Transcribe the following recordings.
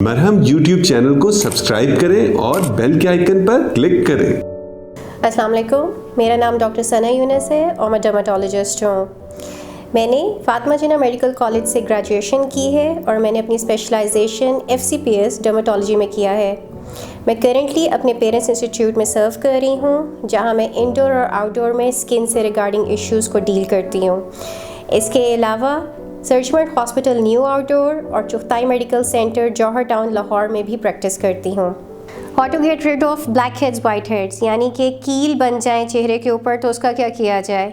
मरहम YouTube channel को subscribe करें और बेल के आइकन पर क्लिक करें। अस्सलाम वालेकुम, मेरा नाम डॉक्टर सना यूनुस है और मैं डर्मेटोलॉजिस्ट हूँ। मैंने फातिमा जिन्ना मेडिकल कॉलेज से ग्रेजुएशन की है और मैंने अपनी स्पेशलाइजेशन FCPS डर्मेटोलॉजी में किया है। मैं करेंटली अपने पेरेंट्स इंस्टीट्यूट में सर्व कर रही हूँ, जहाँ मैं इंडोर और आउटडोर में स्किन से रिगार्डिंग इश्यूज़ को डील करती हूँ। इसके अलावा सर्चमेंट हॉस्पिटल न्यू आउटडोर और Chughtai medical centre Johar town Lahore में भी प्रैक्टिस करती हूँ। How to get rid of black heads white heads, यानी कि कील बन जाए चेहरे के ऊपर, तो उसका क्या किया जाए।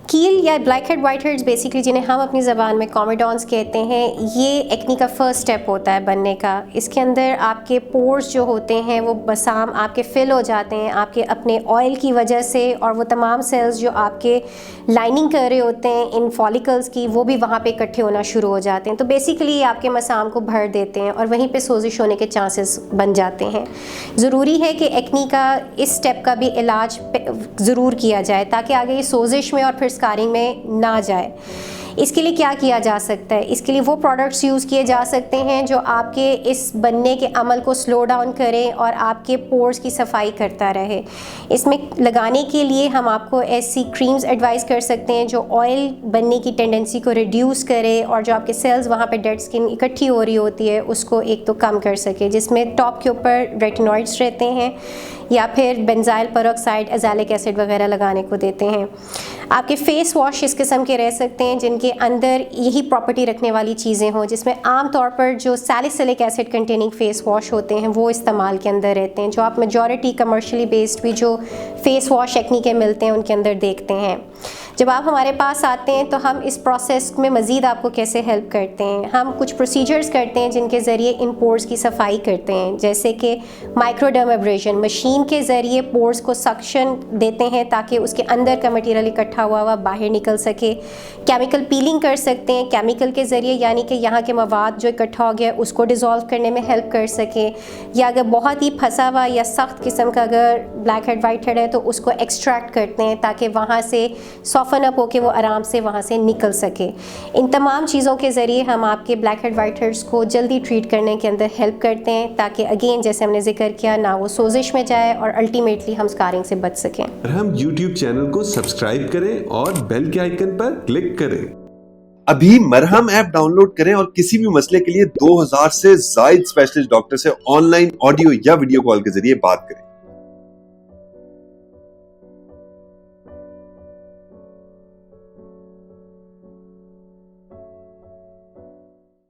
कील या black head white heads basically जिन्हें हम अपनी ज़बान में कॉमेडॉन्स कहते हैं, ये एक्नी का फर्स्ट स्टेप होता है बनने का। इसके अंदर आपके पोर्स जो होते हैं वो बसाम आपके फिल हो जाते हैं आपके अपने ऑयल की वजह से, और वो तमाम सेल्स जो आपके लाइनिंग कर रहे होते हैं इन फॉलिकल्स की, वो भी वहाँ पे इकट्ठे होना शुरू हो जाते हैं। तो बेसिकली आपके मसाम को भर देते हैं और वहीं पे सोजिश होने के चांसेस बन जाते हैं। ज़रूरी है कि एक्नी का इस स्टेप का भी इलाज ज़रूर किया जाए ताकि आगे ये सोजिश में और फिर स्कारिंग में ना जाए। इसके लिए क्या किया जा सकता है? इसके लिए वो प्रोडक्ट्स यूज़ किए जा सकते हैं जो आपके इस बनने के अमल को स्लो डाउन करें और आपके पोर्स की सफाई करता रहे। इसमें लगाने के लिए हम आपको ऐसी क्रीम्स एडवाइस कर सकते हैं जो ऑयल बनने की टेंडेंसी को रिड्यूस करे और जो आपके सेल्स वहाँ पे डेड स्किन इकट्ठी हो रही होती है उसको एक तो कम कर सके, जिसमें टॉप के ऊपर रेटिनॉइड्स रहते हैं या फिर बेंजाइल पेरोक्साइड, एज़ैलिक एसिड वगैरह लगाने को देते हैं। आपके फेस वॉश इस किस्म के रह सकते हैं जिनके अंदर यही प्रॉपर्टी रखने वाली चीज़ें हों, जिसमें आम तौर पर जो salicylic acid containing face wash होते हैं वो इस्तेमाल के अंदर रहते हैं, जो आप मेजॉरिटी कमर्शियली बेस्ड भी जो फेस वॉश एक्नी के मिलते हैं उनके अंदर देखते हैं। जब आप हमारे पास आते हैं तो हम इस प्रोसेस में मज़ीद आपको कैसे हेल्प करते हैं, हम कुछ प्रोसीजर्स करते हैं जिनके ज़रिए इन पोर्स की सफाई करते हैं, जैसे कि माइक्रोडर्माब्रेशन, मशीन के ज़रिए पोर्स को सक्शन देते हैं ताकि उसके अंदर का मटेरियल इकट्ठा हुआ बाहर निकल सके। केमिकल पीलिंग कर सकते हैं केमिकल के ज़रिए, यानी कि यहाँ के मवाद जो इकट्ठा हो गया उसको डिज़ोल्व करने में हेल्प कर सके, या अगर बहुत ही फंसा हुआ या सख्त किस्म का अगर ब्लैक हेड वाइट हेड है तो उसको एक्सट्रैक्ट करते हैं ताकि वहाँ से सॉफन अप होके वो आराम से वहाँ से निकल सके। इन तमाम चीज़ों के ज़रिए हम आपके ब्लैक हेड वाइट हेड्स को जल्दी ट्रीट करने के अंदर हेल्प करते हैं ताकि अगेन जैसे हमने जिक्र किया ना वो सोजिश में जाए और अल्टीमेटली हम स्कारिंग से बच सकें। हम YouTube चैनल को सब्सक्राइब करें और बेल के आइकन पर क्लिक करें। अभी मरहम ऐप डाउनलोड करें और किसी भी मसले के लिए 2000 से ज्यादा स्पेशलिस्ट डॉक्टर से ऑनलाइन ऑडियो या वीडियो कॉल के जरिए बात करें।